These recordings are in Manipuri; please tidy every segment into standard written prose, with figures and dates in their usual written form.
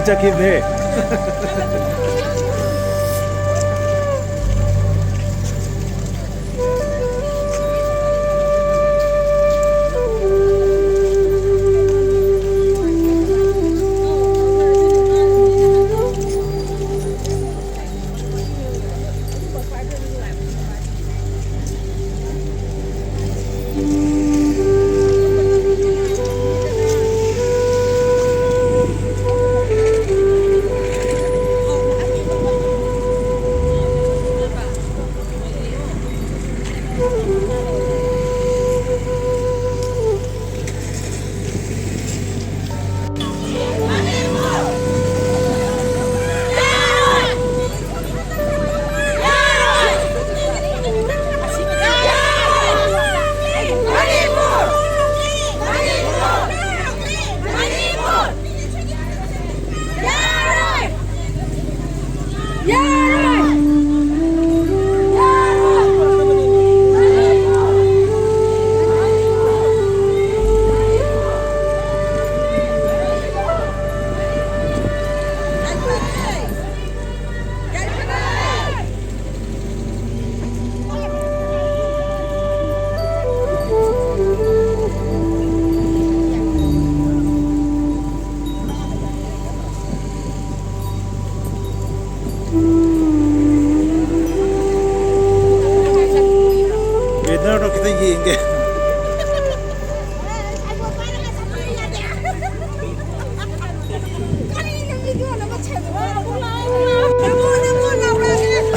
진짜 기대. Benar kita ingin.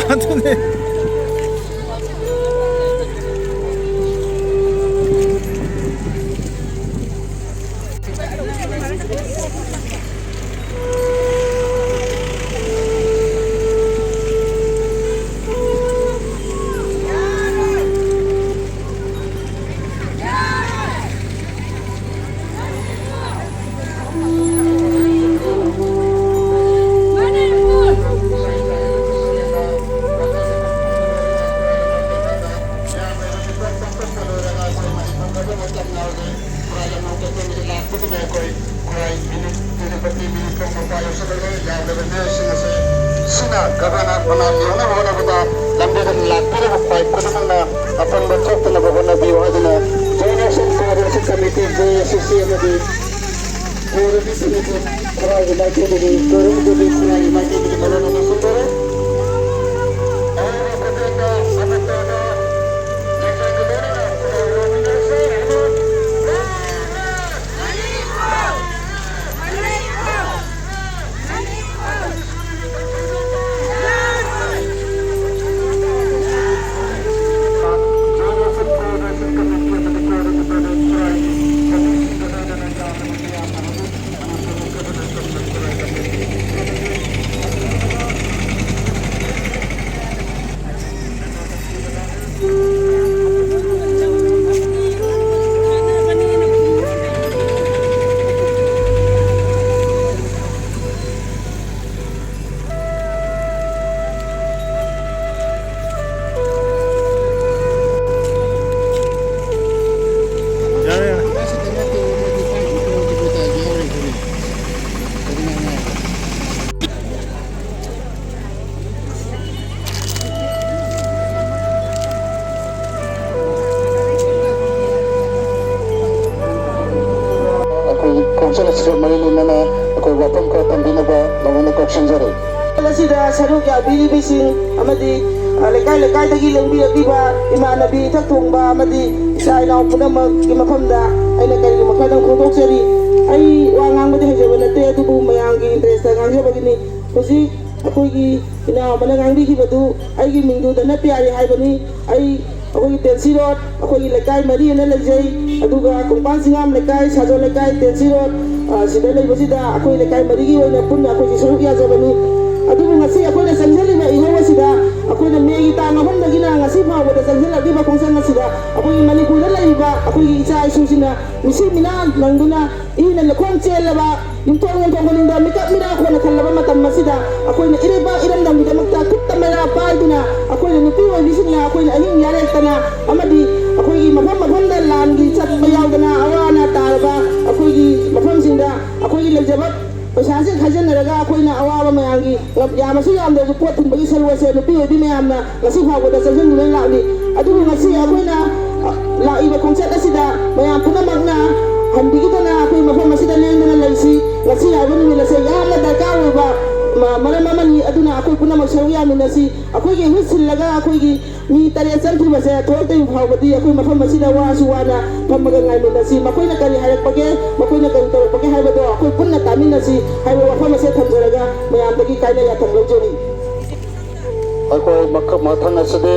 안돼. Governor Manaliana Honavada, Lambert Lapira, Kudana, upon the top of Navana Biohadana, Generation Coordination Committee, JSC, Coordination, United, Saruk ya bili bising amadi lekai tagi lengbi akiba imanabi tatumba amadi isai na puna kimapamda ay nakari makadang kutok seri ay wangang mati hajaban nate atu bu mayangi interest ngang bagini kusi aku gi ina manangang di kibatu ay gi mingdu dana piari ay bani ay aku gi tensirot aku gi lekai mari na lejai aduga kumpan singam lekai sajo lekai tensirot sida lekai sida aku lekai mari gi wala pun aku gi saruk ya jabani aduh ngasi aku na sanjali na ihawas ꯐꯥꯎꯕꯗ ꯆꯪꯁꯤꯜꯂꯛꯂꯤꯕ ꯈꯣꯡꯆꯪ ꯑꯁꯤꯗ ꯑꯩꯈꯣꯏꯒꯤ ꯃꯅꯤꯄꯨꯔꯗ ꯂꯩꯔꯤꯕ ꯑꯩꯈꯣꯏꯒꯤ ꯏꯆꯥ ꯏꯁꯨꯁꯤꯡꯅ ꯃꯤꯁꯤ ꯃꯤꯅꯥ ꯅꯪꯗꯨꯅ ꯏꯅ ꯂꯧꯈꯣꯡ ꯆꯦꯜꯂꯕ ꯌꯨꯝꯊꯣꯡ ꯌꯨꯝꯊꯣꯡ ꯈꯨꯗꯤꯡꯗ ꯃꯤꯀꯞ ꯃꯤꯔꯥꯈꯣꯟꯅ ꯈꯜꯂꯕ ꯃꯇꯝ ꯑꯁꯤꯗ ꯑꯩꯈꯣꯏꯅ ꯏꯔꯩꯕꯥꯛ ꯏꯔꯝꯗꯝꯒꯤꯗꯃꯛꯇ ꯈꯨꯠꯇ ꯃꯩꯔꯥ ꯄꯥꯏꯗꯨꯅ ꯑꯩꯈꯣꯏꯅ ꯅꯨꯄꯤ ꯑꯣꯏꯕꯤꯁꯤꯡꯅ ꯑꯩꯈꯣꯏꯅ ꯑꯍꯤꯡ ꯌꯥꯔꯦꯛꯇꯅ ꯑꯃꯗꯤ ꯑꯩꯈꯣꯏꯒꯤ ꯃꯐꯝ ꯃꯐꯝꯗ ꯂꯥꯟꯒꯤ ꯆꯠꯄ ꯌꯥꯎꯗꯅ ꯑꯋꯥ ꯑꯅꯥ ꯇꯥꯔꯕ ꯑꯩꯈꯣꯏꯒꯤ ꯃꯐꯝꯁꯤꯡꯗ ꯑꯩꯈꯣꯏꯒꯤ ꯂꯩꯖꯕ ꯄꯩꯁꯥꯁꯦ ꯈꯥꯏꯖꯤꯟꯅꯔꯒ ꯑꯩꯈꯣꯏꯅ ꯑꯋꯥꯕ ꯃꯌꯥꯝꯒꯤ ꯌꯥꯝꯃꯁꯨ ꯌꯥꯝꯗ꯭ꯔꯁꯨ ꯄꯣꯠ ꯊꯤꯟꯕꯒꯤ ꯁꯔꯨꯛ ꯑꯁꯦ ꯅꯨꯄꯤ ꯑꯣꯏꯕꯤ ꯃꯌꯥꯝꯅ ꯉꯁꯤ ꯐꯥꯎꯕꯗ ꯆꯪꯁꯤꯟꯗꯨꯅ ꯂꯥꯛꯂꯤ ꯑꯗꯨꯕꯨ ꯉꯁꯤ ꯑꯩꯈꯣꯏꯅ ꯂꯥꯛꯏꯕ ꯈꯣꯡꯆꯠ ꯑꯁꯤꯗ ꯃꯌꯥꯝ ꯄꯨꯝꯅꯃꯛꯅ ꯍꯟꯕꯤꯒꯗꯅ ꯑꯩꯈꯣꯏ ꯃꯐꯝ ꯑꯁꯤꯗ ꯂꯦꯡꯗꯅ ꯂꯩꯁꯤ ꯉꯁꯤ ꯍꯥꯏꯕ ꯅꯨꯃꯤꯠ ꯑꯁꯦ ꯌꯥꯝꯅ ꯗꯔꯀꯥꯔ ꯑꯣꯏꯕ ꯃꯔꯝ ꯑꯃꯅꯤ ꯑꯗꯨꯅ ꯑꯩꯈꯣꯏ ꯄꯨꯝꯅꯃꯛ ꯁꯔꯨꯛ ꯌꯥꯃꯤꯟꯅꯁꯤ ꯑꯩꯈꯣꯏꯒꯤ ꯍꯨꯠ ꯁꯤꯜꯂꯒ ꯑꯩꯈꯣꯏꯒꯤ ꯃꯤ 8 ꯆꯪꯈꯤꯕꯁꯦ ꯊꯣꯛꯂꯛꯇ꯭ꯔꯤꯕ ꯐꯥꯎꯕꯗꯤ ꯑꯩꯈꯣꯏ ꯃꯐꯝ ꯑꯁꯤꯗ ꯋꯥꯁꯨ ꯋꯥꯅ ꯐꯝꯃꯒ ꯉꯥꯏꯃꯤꯟꯅꯁꯤ ꯃꯈꯣꯏꯅ ꯀꯔꯤ ꯍꯥꯏꯔꯛꯄꯒꯦ ꯃꯈꯣꯏꯅ ꯀꯔꯤ ꯇꯧꯔꯛꯄꯒꯦ ꯍꯥꯏꯕꯗꯣ ꯑꯩꯈꯣꯏ ꯄꯨꯟꯅ ꯇꯥꯃꯤꯟꯅꯁꯤ ꯍꯥꯏꯕ ꯋꯥꯐꯝ ꯑꯁꯦ ꯊꯝꯖꯔꯒ ꯃꯌꯥꯝꯗꯒꯤ ꯀꯥꯏꯅ ꯌꯥꯊꯪ ꯂꯧꯖꯔꯤ ꯑꯩꯈꯣꯏ ꯃꯊꯪ ꯑꯁꯤꯗꯤ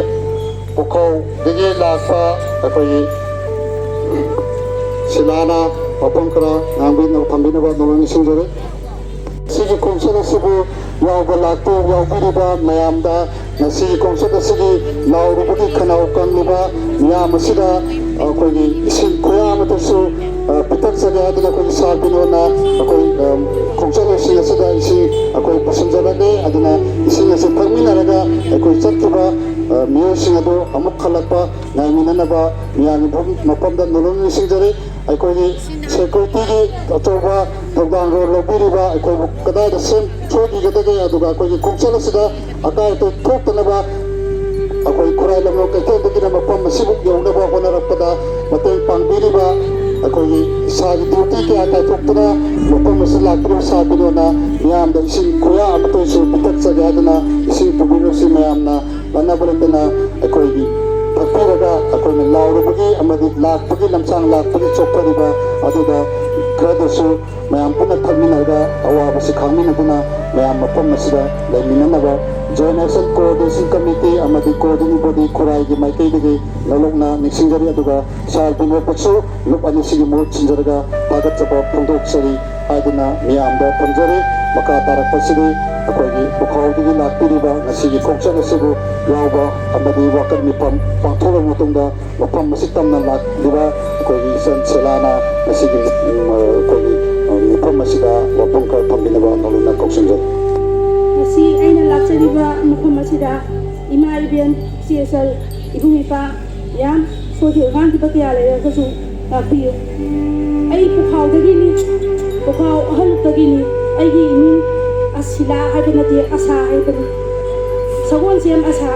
ꯄꯨꯈꯧꯗꯒꯤ ꯂꯥꯛꯄ ꯑꯩꯈꯣꯏꯒꯤ ꯁꯤꯂꯥꯅ ꯋꯥꯐꯝ ꯈꯔ ꯉꯥꯡꯕꯤꯅꯕ ꯊꯝꯕꯤꯅꯕ ꯅꯣꯡꯃ ꯅꯤꯡꯁꯤꯡꯖꯔꯤ ꯁꯤꯒꯤ ꯈꯣꯡꯆꯠ ꯑꯁꯤꯕꯨ ꯌꯥꯎꯕ ꯌꯥꯎꯕꯤꯔꯤꯕ ꯃꯌꯥꯝꯗ ꯉꯁꯤꯒꯤ ꯈꯣꯡꯆꯠ ꯑꯁꯤꯒꯤ ꯂꯥꯎꯔꯨꯕꯒꯤ ꯈꯅꯥꯎ ꯀꯪꯂꯤꯕ ꯃꯤꯌꯥꯝ ꯑꯁꯤꯗ ꯑꯩꯈꯣꯏꯒꯤ ꯏꯁꯤꯡ ꯈꯨꯌꯥꯝ ꯑꯗꯨꯁꯨ ꯄꯤꯊꯛꯆꯒꯦ ꯍꯥꯏꯗꯨꯅ ꯑꯩꯈꯣꯏꯒꯤ ꯁꯥꯔ ꯕꯤꯅꯣꯗꯅ ꯑꯩꯈꯣꯏ ꯈꯣꯡꯆꯠꯁꯤꯡ ꯑꯁꯤꯗ ꯏꯁꯤꯡ ꯑꯩꯈꯣꯏ ꯄꯨꯁꯤꯟꯖꯔꯒꯦ ꯑꯗꯨꯅ ꯏꯁꯤꯡ ꯑꯁꯤ ꯊꯛꯃꯤꯟꯅꯔꯒ ꯑꯩꯈꯣꯏ ꯆꯠꯈꯤꯕ ꯃꯤꯑꯣꯏꯁꯤꯡ ꯑꯗꯨ ꯑꯃꯨꯛ ꯍꯜꯂꯛꯄ ꯉꯥꯏꯃꯤꯟꯅꯅꯕ ꯃꯤꯌꯥꯝꯒꯤ ꯃꯐꯝꯗ ꯅꯣꯡꯃ ꯅꯤꯡꯁꯤꯡꯖꯔꯤ ꯑꯩꯈꯣꯏꯒꯤ ꯁꯦꯀ꯭ꯌꯨꯔꯤꯇꯤꯒꯤ ꯑꯆꯧꯕ ꯊꯧꯗꯥꯡ ꯂꯧꯕꯤꯔꯤꯕ ꯑꯩꯈꯣꯏꯕꯨ ꯀꯗꯥꯏꯗ ꯁꯣꯏꯈꯤꯒꯗꯒꯦ ꯑꯗꯨꯒ ꯑꯩꯈꯣꯏꯒꯤ ꯈꯣꯡꯆꯠ ꯑꯁꯤꯗ ꯑꯀꯥꯏ ꯑꯇꯣꯏ ꯊꯣꯛꯇꯅꯕ ꯑꯩꯈꯣꯏ ꯈꯨꯔꯥꯏ ꯂꯝꯂꯣꯡ ꯀꯩꯊꯦꯜꯗꯒꯤꯅ ꯃꯐꯝ ꯑꯁꯤꯕꯨ ꯌꯧꯅꯕ ꯍꯣꯠꯅꯔꯛꯄꯗ ꯃꯇꯦꯡ ꯄꯥꯡꯕꯤꯔꯤꯕ ꯑꯩꯈꯣꯏꯒꯤ ꯏꯁꯥꯒꯤ ꯗ꯭ꯌꯨꯇꯤ ꯀꯌꯥ ꯀꯥꯏꯊꯣꯛꯇꯨꯅ ꯃꯐꯝ ꯑꯁꯤ ꯂꯥꯛꯄꯤꯔꯤꯕ ꯁꯥꯔ ꯕꯤꯅꯣꯗꯅ ꯃꯤꯌꯥꯝꯗ ꯏꯁꯤꯡ ꯈꯨꯌꯥ ꯑꯃꯇꯁꯨ ꯄꯤꯊꯛꯆꯒꯦ ꯍꯥꯏꯗꯨꯅ ꯏꯁꯤꯡ ꯄꯨꯕꯤꯔꯕꯁꯤ ꯃꯌꯥꯝꯅ ꯂꯥꯟꯅꯕ ꯂꯩꯇꯅ ꯑꯩꯈꯣꯏꯒꯤ ꯊꯛꯄꯤꯔꯒ ꯑꯩꯈꯣꯏꯅ ꯂꯥꯎꯔꯨꯕꯒꯤ ꯑꯃꯗꯤ ꯂꯥꯛꯄꯒꯤ ꯂꯝꯁꯥꯡ ꯂꯥꯛꯄꯒꯤ ꯆꯣꯛꯊꯔꯤꯕ ꯑꯗꯨꯗ ꯈꯔꯗꯁꯨ ꯃꯌꯥꯝ ꯄꯨꯟꯅ ꯊꯛꯃꯤꯟꯅꯔꯒ ꯑꯋꯥꯕꯁꯤ ꯈꯪꯃꯤꯟꯅꯗꯨꯅ ꯃꯌꯥꯝ ꯃꯐꯝ ꯑꯁꯤꯗ ꯂꯩꯃꯤꯟꯅꯅꯕ ꯖꯣꯏꯟ ꯑꯦꯛꯁꯟ ꯀꯣꯑꯣꯔꯗꯤꯅꯦꯁꯟ ꯀꯃꯤꯇꯤ ꯑꯃꯗꯤ ꯀꯣꯑꯣꯔꯗꯤꯅꯦꯇꯤꯡ ꯕꯣꯗꯤ ꯈꯨꯔꯥꯏꯒꯤ ꯃꯥꯏꯀꯩꯗꯒꯤ ꯂꯧꯂꯣꯛꯅ ꯅꯤꯡꯁꯤꯡꯖꯔꯤ ꯑꯗꯨꯒ ꯁꯥꯔ ꯕꯤꯅꯣꯗꯄꯨꯁꯨ ꯂꯨꯞ ꯑꯅꯤꯁꯤꯒꯤ ꯃꯍꯨꯠ ꯁꯤꯟꯖꯔꯒ ꯊꯥꯒꯠꯆꯕ ꯐꯣꯡꯗꯣꯛꯆꯔꯤ ꯍꯥꯏꯗꯨꯅ ꯃꯤꯌꯥꯝꯗ ꯊꯝꯖꯔꯤ ꯃꯈꯥ ꯇꯥꯔꯛꯄꯁꯤꯗꯤ ꯑꯩꯈꯣꯏꯒꯤ ꯄꯨꯈꯥꯎꯗꯒꯤ ꯂꯥꯛꯄꯤꯔꯤꯕ ꯉꯁꯤꯒꯤ ꯈꯣꯡꯆꯠ ꯑꯁꯤꯕꯨ ꯌꯥꯎꯕ ꯑꯃꯗꯤ ꯋꯥꯀꯠ ꯃꯤꯐꯝ ꯄꯥꯡꯊꯣꯛꯂꯕ ꯃꯇꯨꯡꯗ ꯃꯐꯝ ꯑꯁꯤ ꯇꯝꯅ ꯂꯥꯛꯂꯤꯕ ꯑꯩꯈꯣꯏꯒꯤ ꯏꯆꯟ ꯁꯦꯂꯥꯅ ꯉꯁꯤꯒꯤ ꯑꯩꯈꯣꯏꯒꯤ ꯃꯐꯝ ꯑꯁꯤꯗ ꯋꯥꯐꯝ ꯈꯔ ꯊꯝꯕꯤꯅꯕ ꯅꯧꯅ ꯀꯧꯁꯤꯟꯖꯔꯤ ꯉꯁꯤ ꯑꯩꯅ ꯂꯥꯛꯆꯔꯤꯕ ꯃꯐꯝ ꯑꯁꯤꯗ ꯏꯃꯥ ꯏꯕꯦꯟ ꯏꯆꯦ ꯏꯕꯨꯡ ꯏꯄꯥ ꯌꯥꯝ ꯁꯣꯏꯈꯤꯕ ꯉꯥꯡꯈꯤꯕ ꯀꯌꯥ ꯂꯩꯔꯒꯁꯨ ꯉꯥꯛꯄꯤꯌꯨ ꯑꯩ ꯄꯨꯈꯥꯎꯗꯒꯤꯅꯤ ꯄꯨꯈꯥꯎ ꯑꯍꯜꯂꯨꯛꯇꯒꯤꯅꯤ ꯑꯩꯒꯤ ꯏꯃꯤꯡ ꯑꯁꯤꯂꯥ ꯍꯥꯏꯕ ꯅꯠꯇꯦ ꯑꯁꯥ ꯍꯥꯏꯕꯅꯤ ꯁꯒꯣꯜꯁꯦꯝ ꯑꯁꯥ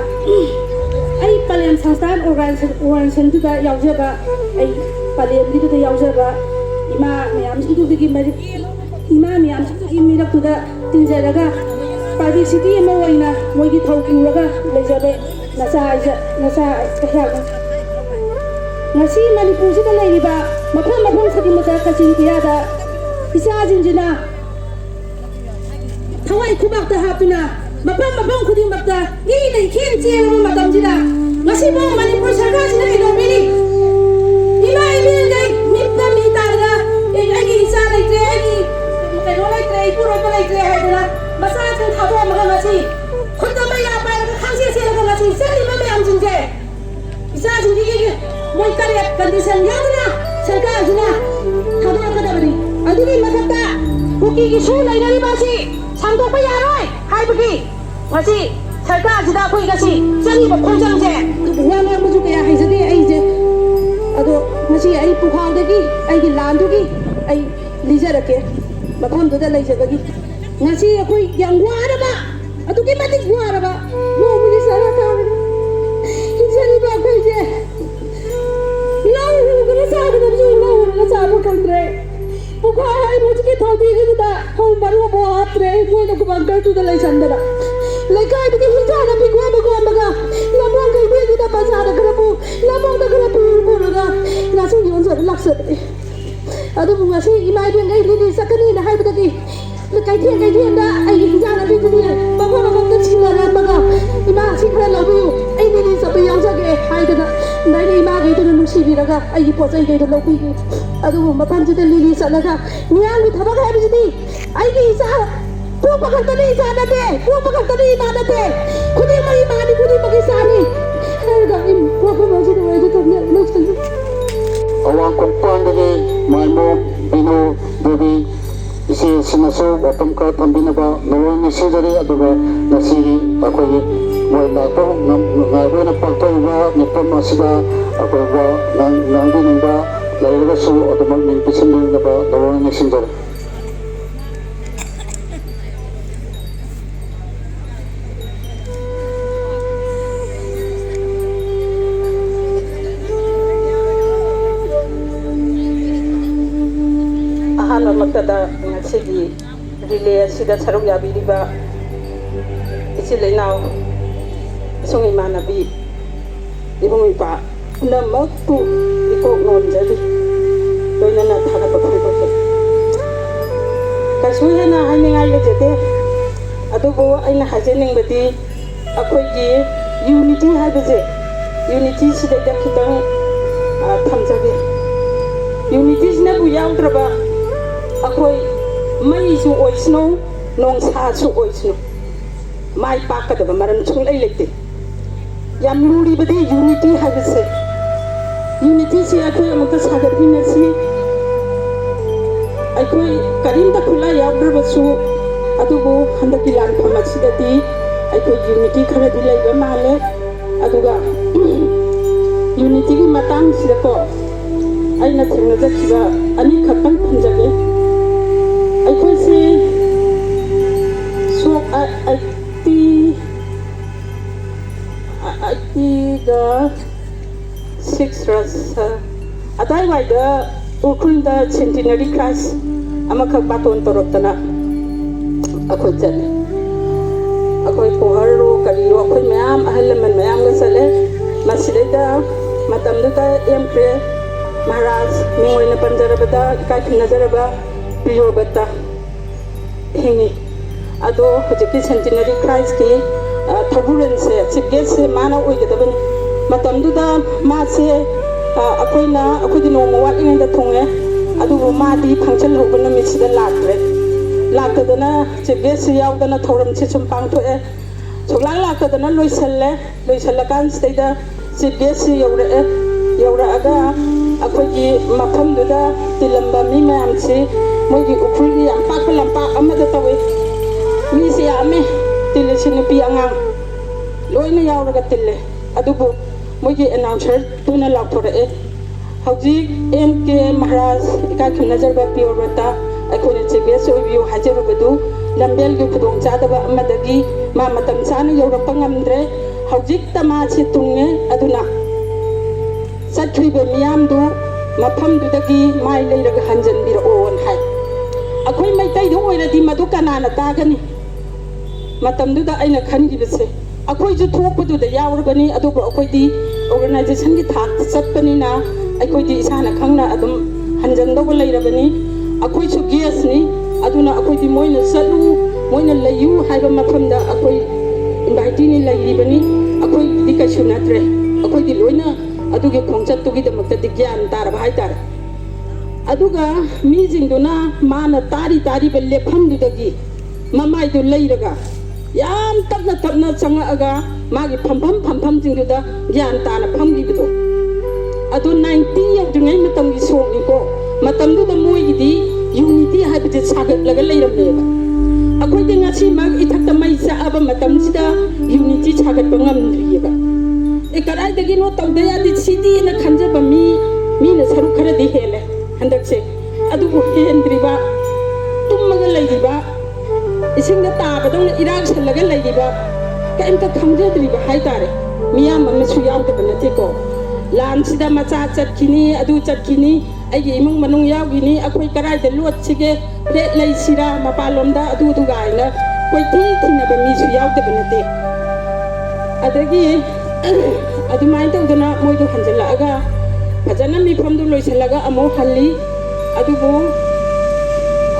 ꯑꯩ ꯄꯂꯦꯝ ꯁꯪꯁꯊꯥꯟ ꯑꯣꯔꯒꯅꯥꯏꯖꯦꯁꯟꯗꯨꯗ ꯌꯥꯎꯖꯕ ꯑꯩ ꯄꯂꯦꯝꯒꯤꯗꯨꯗ ꯌꯥꯎꯖꯕ ꯏꯃꯥ ꯃꯌꯥꯝꯁꯤꯡꯗꯨꯒꯤ ꯃꯤꯔꯛꯇꯨꯗ ꯇꯤꯟꯖꯔꯒ ꯄ꯭ꯔꯥꯏꯚꯦꯠ ꯁꯤꯇꯤ ꯑꯃ ꯑꯣꯏꯅ ꯃꯣꯏꯒꯤ ꯊꯧ ꯄꯨꯔꯒ ꯂꯩꯖꯕ ꯅꯆꯥ ꯑꯩꯍꯥꯛꯅꯤ ꯉꯁꯤ ꯃꯅꯤꯄꯨꯔꯁꯤꯗ ꯂꯩꯔꯤꯕ ꯃꯐꯝ ꯈꯨꯗꯤꯡꯃꯛꯇ ꯀꯥꯆꯤꯟ ꯀꯣꯏꯌꯥꯗ ꯏꯆꯥꯁꯤꯡꯁꯤꯅ ꯊꯋꯥꯏ ꯈꯨꯕꯥꯛꯇ ꯍꯥꯞꯇꯨꯅ ꯃꯐꯝ ꯈꯨꯗꯤꯡꯃꯛꯇ ꯃꯤꯅ ꯏꯈꯦꯟ ꯆꯦꯜꯂꯕ ꯃꯇꯝꯁꯤꯗ ꯉꯁꯤꯐꯥꯎ ꯃꯅꯤꯄꯨꯔ ꯁꯔꯀꯥꯔꯁꯤꯅ ꯀꯩꯗꯧꯕꯤꯔꯤ ꯏꯃꯥ ꯏꯕꯦꯟꯈꯩ ꯃꯤꯠꯇ ꯃꯤ ꯇꯥꯔꯒ ꯑꯩꯒꯤ ꯏꯆꯥ ꯂꯩꯇ꯭ꯔꯦ ꯑꯩꯒꯤ ꯀꯩꯅꯣ ꯂꯩꯇ꯭ꯔꯦ ꯏꯄꯨꯔꯣꯏꯕ ꯂꯩꯇ꯭ꯔꯦ ꯍꯥꯏꯗꯅ ꯃꯆꯥꯁꯤꯡ ꯊꯥꯗꯣꯛꯑꯝꯃꯒ ꯉꯁꯤ ꯈꯨꯠꯇ ꯃꯩꯔꯥ ꯄꯥꯏꯔꯒ ꯈꯥꯡꯆꯦꯠ ꯆꯦꯜꯂꯒ ꯉꯁꯤ ꯆꯠꯂꯤꯕ ꯃꯌꯥꯝꯁꯤꯡꯁꯦ ꯏꯆꯥꯁꯤꯡꯁꯤꯒꯤ ꯃꯣꯏ ꯀꯔꯦꯛ ꯀꯟꯗꯤꯁꯟ ꯌꯥꯎꯗꯅ ꯁꯔꯀꯥꯔꯁꯤꯅ ꯊꯥꯗꯣꯔꯛꯀꯗꯕꯅꯤ ꯑꯗꯨꯒꯤ ꯃꯊꯛꯇ ꯀꯨꯀꯤꯒꯤ ꯁꯨ ꯂꯩꯅꯔꯤꯕ ꯑꯁꯤ ꯁꯥꯡꯗꯣꯛꯄ ꯌꯥꯔꯣꯏ ꯍꯥꯏꯕꯒꯤ ꯉꯁꯤ ꯁꯔꯀꯥꯔꯁꯤꯗ ꯑꯩꯈꯣꯏ ꯉꯁꯤ ꯆꯪꯉꯤꯕ ꯈꯣꯡꯖꯪꯁꯦ ꯋꯥ ꯉꯥꯡꯕꯁꯨ ꯀꯌꯥ ꯍꯩꯖꯗꯦ ꯑꯩꯁꯦ ꯑꯗꯣ ꯉꯁꯤ ꯑꯩ ꯄꯨꯈꯥꯎꯗꯒꯤ ꯑꯩꯒꯤ ꯂꯥꯟꯗꯨꯒꯤ ꯑꯩ ꯂꯤꯖꯔꯛꯀꯦ ꯃꯐꯝꯗꯨꯗ ꯂꯩꯖꯕꯒꯤ ꯉꯁꯤ ꯑꯩꯈꯣই ꯌꯥꯝ ꯋꯥꯔꯕ ꯑꯗꯨꯛꯀꯤ ꯃꯇꯤꯛ ꯋꯥꯔꯕ ꯅꯣꯡꯃꯒꯤ ꯆꯔꯥ ꯇꯥꯔꯒ ꯍꯤꯡꯖꯔꯤꯕ ꯑꯩꯈꯣꯏꯁꯦ ꯂꯧ ꯎꯔꯒ ꯆꯥꯒꯗꯕꯁꯨ ꯂꯧ ꯎꯔꯒ ꯆꯥꯕ ꯐꯪꯗ꯭ꯔꯦ ꯄꯨꯈꯥꯎ ꯍꯥꯏꯕ ꯍꯧꯖꯤꯛꯀꯤ ꯊꯧꯗꯤꯒꯤꯗꯨꯗ ꯐꯧ ꯃꯔꯨ ꯑꯃꯨꯛ ꯍꯥꯞꯇ꯭ꯔꯦ ꯃꯣꯏꯅ ꯕꯪꯀꯔꯗꯨꯗ ꯂꯩꯁꯟꯗꯅ ꯂꯩꯀꯥꯏꯗꯒꯤ ꯍꯤꯡꯖꯥꯟ ꯅꯥꯄꯤ ꯈꯣꯝꯃꯒ ꯂꯝꯂꯣꯡ ꯀꯩꯊꯦꯜꯗꯨꯗ ꯕꯖꯥꯔꯗ ꯈꯔ ꯂꯝꯂꯣꯡꯗꯈꯔ ꯄꯨꯔꯒ ꯉꯁꯤ ꯌꯣꯟꯖꯕ ꯂꯥꯛꯆꯕꯅꯤ ꯑꯗꯨꯕꯨ ꯉꯁꯤ ꯏꯃꯥ ꯏꯕꯦꯟꯈꯩ ꯂꯤꯂꯤ ꯆꯠꯀꯅꯤꯅ ꯍꯥꯏꯕꯗꯒꯤ ꯀꯩꯊꯦꯜꯗ ꯑꯩꯒꯤ ꯍꯤꯡꯖꯥꯟ ꯅꯥꯄꯤꯗꯨꯗꯤ ꯃꯐꯝꯗ ꯁꯤꯟꯅꯔꯝꯃꯒ ꯏꯃꯥ ꯁꯤ ꯈꯔ ꯂꯧꯕꯤꯌꯨ ꯑꯩ ꯂꯤꯂꯤ ꯆꯠꯄ ꯌꯥꯎꯖꯒꯦ ꯍꯥꯏꯗꯅ ꯑꯗꯨꯃꯥꯏꯅ ꯏꯃꯥꯈꯩꯗꯨꯅ ꯅꯨꯡꯁꯤꯕꯤꯔꯒ ꯑꯩꯒꯤ ꯄꯣꯠ ꯆꯩꯈꯩꯗꯣ ꯂꯧꯕꯤꯈꯤ ꯑꯗꯨꯕꯨ ꯃꯐꯝꯁꯤꯗ ꯂꯤꯂꯤ ꯆꯠꯂꯒ ꯃꯤꯌꯥꯝꯒꯤ ꯊꯕꯛ ꯍꯥꯏꯕꯁꯤꯗꯤ ꯑꯩꯒꯤ ꯏꯆꯥ ꯄꯣꯛꯄ ꯈꯛꯇꯅꯤ ꯏꯆꯥ ꯅꯠꯇꯦ ꯄꯣꯛꯄ ꯈꯛꯇꯅꯤ ꯏꯃꯥ ꯅꯠꯇꯦ ꯈꯨꯗꯤꯡꯃꯛ ꯏꯃꯥꯅꯤ ꯈꯨꯗꯤꯡꯃꯛ ꯏꯆꯥꯅꯤ ꯍꯥꯏꯔꯒ awang kumpuandagi maimo bino devi isi sinaso watam ka pambinaba nolong nisijari aduga nasiri akoy moy lato ngabe na pakto ba nipam asida akoy ba nangbi ningba lairaga su adumag ning pisinding naba nolong nisijari ꯃꯛꯇꯗ ꯉꯁꯤꯒꯤ ꯔꯤꯂꯦ ꯑꯁꯤꯗ ꯁꯔꯨꯛ ꯌꯥꯕꯤꯔꯤꯕ ꯏꯆꯤꯜ ꯏꯅꯥꯎ ꯑꯃꯁꯨꯡ ꯏꯃꯥꯟꯅꯕꯤ ꯏꯕꯨꯡ ꯏꯄ꯭ꯋꯥ ꯄꯨꯝꯅꯃꯛꯄꯨ ꯏꯀꯣꯛ ꯅꯣꯝꯖꯔꯤ ꯂꯣꯏꯅꯅ ꯊꯥꯒꯠꯄ ꯐꯣꯡꯗꯣꯛꯆꯔꯤ ꯀꯩꯁꯨ ꯍꯦꯟꯅ ꯍꯥꯏꯅꯤꯡꯉꯥꯏ ꯂꯩꯖꯗꯦ ꯑꯗꯨꯕꯨ ꯑꯩꯅ ꯍꯥꯏꯖꯅꯤꯡꯕꯗꯤ ꯑꯩꯈꯣꯏꯒꯤ ꯌꯨꯅꯤꯇꯤ ꯍꯥꯏꯕꯁꯦ ꯌꯨꯅꯤꯇꯤꯁꯤꯗꯩꯗ ꯈꯤꯇꯪ ꯊꯝꯖꯒꯦ ꯌꯨꯅꯤꯇꯤꯁꯤꯅꯕꯨ ꯌꯥꯎꯗ꯭ꯔꯕ ꯑꯩꯈꯣꯏ ꯃꯩꯁꯨ ꯑꯣꯏꯁꯅꯨ ꯅꯣꯡꯁꯥꯁꯨ ꯑꯣꯏꯁꯅꯨ ꯃꯥꯏ ꯄꯥꯛꯀꯗꯕ ꯃꯔꯝ ꯁꯨꯡꯂꯩ ꯂꯩꯇꯦ ꯌꯥꯝ ꯂꯨꯔꯤꯕꯗꯤ ꯌꯨꯅꯤꯇꯤ ꯍꯥꯏꯕꯁꯦ ꯌꯨꯅꯤꯇꯤꯁꯤ ꯑꯩꯈꯣꯏ ꯑꯃꯨꯛꯇ ꯁꯥꯒꯠꯃꯤꯟꯅꯁꯤ ꯑꯩꯈꯣই ꯀꯔꯤꯝꯇ ꯈꯨꯠꯂꯥꯏ ꯌꯥꯎꯗ꯭ꯔꯕꯁꯨ ꯑꯗꯨꯕꯨ ꯍꯟꯗꯛꯀꯤ ꯂꯥꯟꯐꯝ ꯑꯁꯤꯗꯗꯤ ꯑꯩꯈꯣꯏ ꯌꯨꯅꯤꯇꯤ ꯈꯔꯗꯤ ꯂꯩꯕ ꯃꯥꯜꯂꯦ ꯑꯗꯨꯒ ꯌꯨꯅꯤꯇꯤꯒꯤ ꯃꯇꯥꯡꯁꯤꯗꯀꯣ ꯑꯩꯅ ꯊꯦꯡꯅꯖꯈꯤꯕ ꯑꯅꯤꯈꯛꯇꯪ ꯊꯝꯖꯒꯦ ꯑꯩꯈꯣꯏꯁꯤ ꯁꯣꯛ 86 ꯔꯁ ꯑꯗꯥꯏꯋꯥꯏꯗ ꯎꯈ꯭ꯔꯨꯜꯗ ꯁꯦꯟꯇꯤꯅꯔꯤ ꯈ꯭ꯔꯥꯏꯁ ꯑꯃꯈꯛ ꯕꯥꯇꯣꯟ ꯇꯧꯔꯛꯇꯅ ꯑꯩꯈꯣꯏ ꯆꯠꯂꯦ ꯑꯩꯈꯣꯏ ꯄꯣꯍꯔꯔꯣ ꯀꯔꯤꯔꯣ ꯑꯩꯈꯣꯏ ꯃꯌꯥꯝ ꯑꯍꯜ ꯂꯃꯟ ꯃꯌꯥꯝꯒ ꯆꯠꯂꯦ ꯃꯁꯤꯗꯩꯗ ꯃꯇꯝꯗꯨꯗ ꯑꯦꯝꯈ꯭ꯔꯦ ꯃꯍꯥꯔꯥꯖ ꯃꯤꯡ ꯑꯣꯏꯅ ꯄꯟꯖꯔꯕꯗ ꯏꯀꯥꯏ ꯈꯨꯝꯅꯖꯔꯕ ꯄ꯭ꯔꯤꯌꯣꯕꯇ ꯍꯤꯡꯉꯤ ꯑꯗꯣ ꯍꯧꯖꯤꯛꯀꯤ ꯁꯦꯟꯇꯤꯅꯔꯤ ꯈ꯭ꯔꯥꯏꯁꯀꯤ ꯊꯧꯕꯨꯔꯦꯟꯁꯦ ꯆꯤꯐ ꯒꯦꯁꯁꯦ ꯃꯥꯅ ꯑꯣꯏꯒꯗꯕꯅꯤ ꯃꯇꯝꯗꯨꯗ ꯃꯥꯁꯦ ꯑꯩꯈꯣꯏꯗꯤ ꯅꯣꯡꯃ ꯋꯥꯠꯂꯤꯉꯩꯗ ꯊꯨꯡꯉꯦ ꯑꯗꯨꯕꯨ ꯃꯥꯗꯤ ꯐꯪꯁꯟ ꯍꯧꯕ ꯅꯨꯃꯤꯠꯁꯤꯗ ꯂꯥꯛꯇ꯭ꯔꯦ ꯂꯥꯛꯇꯗꯅ ꯆꯤꯐ ꯒꯦꯁꯁꯤ ꯌꯥꯎꯗꯅ ꯊꯧꯔꯝꯁꯤ ꯁꯨꯝ ꯄꯥꯡꯊꯣꯛꯑꯦ ꯁꯨꯛꯂꯥꯛ ꯂꯥꯛꯇꯗꯅ ꯂꯣꯏꯁꯜꯂꯀꯥꯟꯁꯤꯗꯩꯗ ꯆꯤꯐ ꯒꯦꯁꯁꯤ ꯌꯧꯔꯛꯑꯒ ꯑꯩꯈꯣꯏꯒꯤ ꯃꯐꯝꯗꯨꯗ ꯇꯤꯜꯂꯝꯕ ꯃꯤ ꯃꯌꯥꯝꯁꯤ ꯃꯣꯏꯒꯤ ꯎꯈ꯭ꯔꯨꯜꯒꯤ ꯌꯥꯝ ꯄꯥꯛꯄ ꯂꯝꯄꯥꯛ ꯑꯃꯗ ꯇꯧꯏ ꯃꯤꯁꯦ ꯌꯥꯝꯃꯦ ꯇꯤꯜꯂꯤꯁꯤ ꯅꯨꯄꯤ ꯑꯉꯥꯡ ꯂꯣꯏꯅ ꯌꯥꯎꯔꯒ ꯇꯤꯜꯂꯦ ꯑꯗꯨꯕꯨ ꯃꯣꯏꯒꯤ ꯑꯦꯅꯥꯎꯟꯁꯔꯗꯨꯅ ꯂꯥꯎꯊꯣꯔꯛꯑꯦ ꯍꯧꯖꯤꯛ MK ꯃꯍꯥꯔꯥꯖ ꯏꯀꯥꯏ ꯈꯨꯝꯅꯖꯔꯕ ꯄ꯭ꯔꯤꯌꯣꯕꯇ ꯑꯩꯈꯣꯏꯅ ꯆꯤꯐ ꯒꯦꯁ ꯑꯣꯏꯕꯤꯌꯨ ꯍꯥꯏꯖꯔꯨꯕꯗꯨ ꯂꯝꯕꯦꯜꯒꯤ ꯈꯨꯗꯣꯡꯆꯥꯗꯕ ꯑꯃꯗꯒꯤ ꯃꯥ ꯃꯇꯝ ꯆꯥꯅ ꯌꯧꯔꯛꯄ ꯉꯝꯗ꯭ꯔꯦ ꯍꯧꯖꯤꯛꯇ ꯃꯥꯁꯤ ꯇꯨꯡꯉꯦ ꯑꯗꯨꯅ ꯆꯠꯈ꯭ꯔꯤꯕ ꯃꯤꯌꯥꯝꯗꯨ ꯃꯐꯝꯗꯨꯗꯒꯤ ꯃꯥꯏ ꯂꯩꯔꯒ ꯍꯟꯖꯟꯕꯤꯔꯛꯑꯣꯅ ꯍꯥꯏ ꯑꯩꯈꯣꯏ ꯃꯩꯇꯩꯗ ꯑꯣꯏꯔꯗꯤ ꯃꯗꯨ ꯀꯅꯥꯅ ꯇꯥꯒꯅꯤ ꯃꯇꯝꯗꯨꯗ ꯑꯩꯅ ꯈꯟꯈꯤꯕꯁꯦ ꯑꯩꯈꯣꯏꯁꯨ ꯊꯣꯛꯄꯗꯨꯗ ꯌꯥꯎꯔꯕꯅꯤ ꯑꯗꯨꯕꯨ ꯑꯩꯈꯣꯏꯗꯤ ꯑꯣꯔꯒꯅꯥꯏꯖꯦꯁꯟꯒꯤ ꯊꯥꯛꯇ ꯆꯠꯄꯅꯤꯅ ꯑꯩꯈꯣꯏꯗꯤ ꯏꯁꯥꯅ ꯈꯪꯅ ꯑꯗꯨꯝ ꯍꯟꯖꯟꯗꯧꯕ ꯂꯩꯔꯕꯅꯤ ꯑꯩꯈꯣꯏꯁꯨ ꯒꯦꯁꯅꯤ ꯑꯗꯨꯅ ꯑꯩꯈꯣꯏꯗꯤ ꯃꯣꯏꯅ ꯆꯠꯂꯨ ꯃꯣꯏꯅ ꯂꯩꯌꯨ ꯍꯥꯏꯕ ꯃꯐꯝꯗ ꯑꯩꯈꯣই ꯏꯟꯚꯥꯏꯇꯤꯅꯤ ꯂꯩꯔꯤꯕꯅꯤ ꯑꯩꯈꯣꯏꯗꯤ ꯀꯩꯁꯨ ꯅꯠꯇ꯭ꯔꯦ ꯑꯩꯈꯣꯏꯗꯤ ꯂꯣꯏꯅ ꯑꯗꯨꯒꯤ ꯈꯣꯡꯆꯠꯇꯨꯒꯤꯗꯃꯛꯇꯗꯤ ꯒ꯭ꯌꯥꯟ ꯇꯥꯔꯕ ꯍꯥꯏꯇꯥꯔꯦ ꯑꯗꯨꯒ ꯃꯤꯁꯤꯡꯗꯨꯅ ꯃꯥꯅ ꯇꯥꯔꯤꯕ ꯂꯦꯞꯐꯝꯗꯨꯗꯒꯤ ꯃꯃꯥꯏꯗꯨ ꯂꯩꯔꯒ ꯌꯥꯝ ꯇꯞꯅ ꯆꯪꯉꯛꯑꯒ ꯃꯥꯒꯤ ꯐꯝꯐꯝꯁꯤꯡꯗꯨꯗ ꯒ꯭ꯌꯥꯟ ꯇꯥꯅ ꯐꯝꯈꯤꯕꯗꯣ ꯑꯗꯨ 90 ꯌꯧꯗ꯭ꯔꯤꯉꯩ ꯃꯇꯝꯒꯤ ꯁꯣꯛꯅꯤꯀꯣ ꯃꯇꯝꯗꯨꯗ ꯃꯣꯏꯒꯤꯗꯤ ꯌꯨꯅꯤꯇꯤ ꯍꯥꯏꯕꯁꯦ ꯁꯥꯒꯠꯂꯒ ꯂꯩꯔꯝꯃꯦꯕ ꯑꯩꯈꯣꯏꯗꯤ ꯉꯁꯤꯃꯛ ꯏꯊꯛꯇ ꯃꯩ ꯆꯥꯛꯑꯕ ꯃꯇꯝꯁꯤꯗ ꯌꯨꯅꯤꯇꯤ ꯁꯥꯒꯠꯄ ꯉꯝꯗ꯭ꯔꯤꯑꯕ ꯀꯗꯥꯏꯗꯒꯤꯅꯣ ꯇꯧꯗ ꯌꯥꯗꯦ ꯁꯤꯗꯤꯅ ꯈꯟꯖꯕ ꯃꯤꯅ ꯁꯔꯨꯛ ꯈꯔꯗꯤ ꯍꯦꯜꯂꯦ ꯍꯟꯗꯛꯁꯦ ꯑꯗꯨꯕꯨ ꯍꯦꯟꯗ꯭ꯔꯤꯕ ꯇꯨꯝꯃꯒ ꯂꯩꯔꯤꯕ इसिंग ताबदौन इरागसल्लगा लैरिबा कईमता खंगजद्रिबा हाइतारे मियाम अमसु यावदबा नतेको लानसिदा मचा चटखिनी अदु चटखिनी अगी इमुंग मनुंग यावगिनी अखोई कराइदा लोटसिगे प्लेट लैसिरा मपालोमदा अदु दुगाइना कोई थिनबा मिसु यावदबा नते अदगी अदुमाइन तौदना मोइदु हंजलागा फजना मिफमदु लोइसलगा अमो हल्ली अदुबो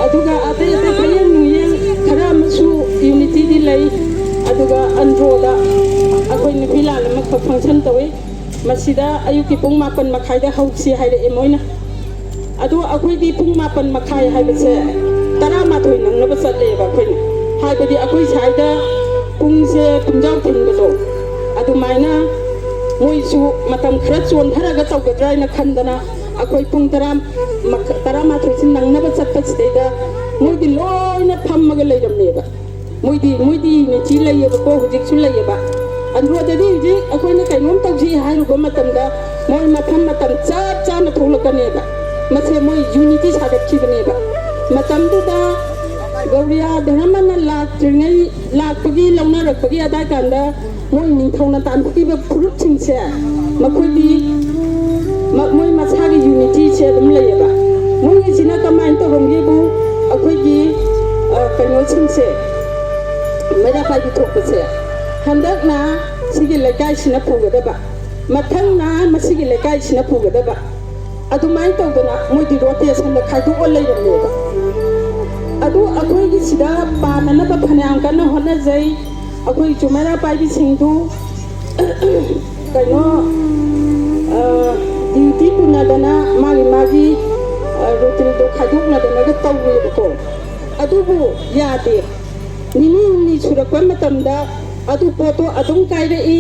अदुगा अते अते फयन नुयें खरा मसु यूनिटी दी लई अदुगा अनरोदा अखोई निपिला लमक फंक्शन तवे मसिदा अयुकी पुंग मापन मखाइदा हौसी हाइरे एमोइना अदु अखोई दी पुंग मापन मखाइ हाइबसे तरा माथोइ नंगनबा चलेबा अखोइना हाइबदी अखोई साइदा पुंगसे कुंजाव थिनबदो अदु माइना मोइसु मतम खरा चोनथरगा तौगद्रायना खंदना अखोई पुंग तरा माथोइसिन नंगनबा चटपसिदेदा मोइदि लोइना फम्मगा लेरमनेबा मोइदि नेची लेयबा को हुजिकसु लेयबा अनरोददि हुजि अखोइना कैनोम तौजि हाइरुबा मतमदा मोइ मफम मतम चाप चाना थोलकनेबा मसे मोइ यूनिटी सागतखिबनेबा मतमदुदा गौरिया धर्मना लाक्पगी लौनरक्पगी अदाय कांदा मोइ निंथौना तानखिबा फुरुपसिंगसे मखोइदि मोइ मसागी यूनिटी से अदुम लेयबा मोइ जिना कमाइन तौरमगेबु अखोइगी कैनोसिंगसे मेरा पाइबि थोकसे हंदकना सिगी लेकाइसिना पुगदबा मथंगना मसिगी लेकाइसिना पुगदबा अदुमाइन तौदना मोइदि रोटेशन दा खाइदोक लेरमनेबा अदु अखोइगी सिदा पाननबा फन्याम कन्ना होनजै अखोइ जुमेरा पाइबि सिंदु कैनो ड्यूटी पुनादना मागी रूटीन दो खाइदोकनादना गा तौवेबको अदुबु यादे निनी सुरकवा मतमदा अदु पोतो अदुम काइरई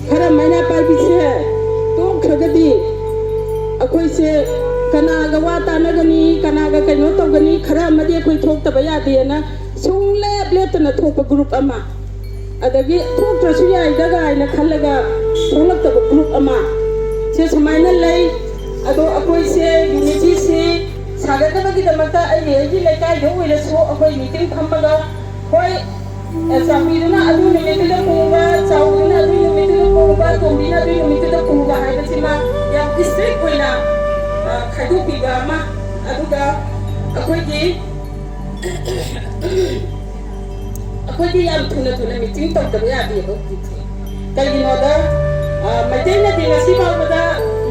खरा मैना पाइबिसे तोखगदी अखोइसे कनागा वा तानगनी कनागा कैनो तौगनी खरा मदि अखोइ थोक्तबा यादेना सुंगलेप लेतना थोकपा ग्रुप अमा अदगी थोक्त्रसु याइदगा आइना खल्लगा थोलक्तबा ग्रुप अमा से समाइना लई अदो अखोइसे यूनिटी से सागदबगिदमता आइगे लेकाइ दो ओइलसु अखोइ मीटिंग फम्मगा होय चापीदुना अदु निमितिदा पुंगा चाउदुना अदु निमितिदा पुंगा तोंबिना अदु निमितिदा पुंगा हाइबसिमा याम स्ट्रिक्ट ओइना खाइदोकपिबा अमा अदुगा अखोइगी याम थुना मीटिंग तौदबा यादेबो कइगिनोदा मैतेना दिनसि बाबदा